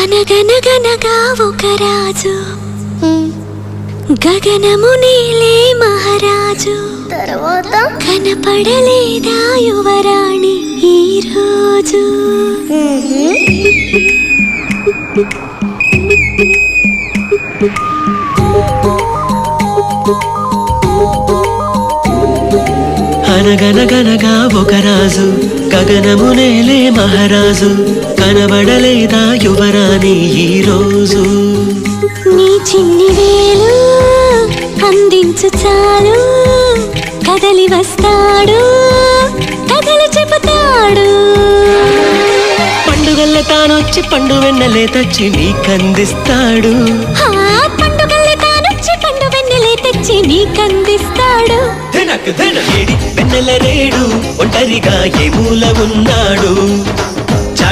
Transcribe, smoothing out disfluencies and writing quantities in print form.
అనగనగనగా ఒక రాజు గగనము నీలే మహారాజు తర్వాత కనపడలేదా యువరాణి ఈ రోజు అనగనగనగా ఒక రాజు గగనము నేలే మహారాజు కనబడలేదా యువరాణి ఈ రోజు నీ చిన్ని వేలు అందించు చాలు కదలి వస్తాడు కథలు చెబుతాడు పండుగల్ల తానొచ్చి పండు వెన్నెలే తెచ్చి నీకందిస్తాడు పండుగల్ల తానొచ్చి పండు వెన్నెలే తెచ్చి నీకందిస్తాడు వెన్నెల రేడు ఒంటరిగా ఏ మూల ఉన్నాడు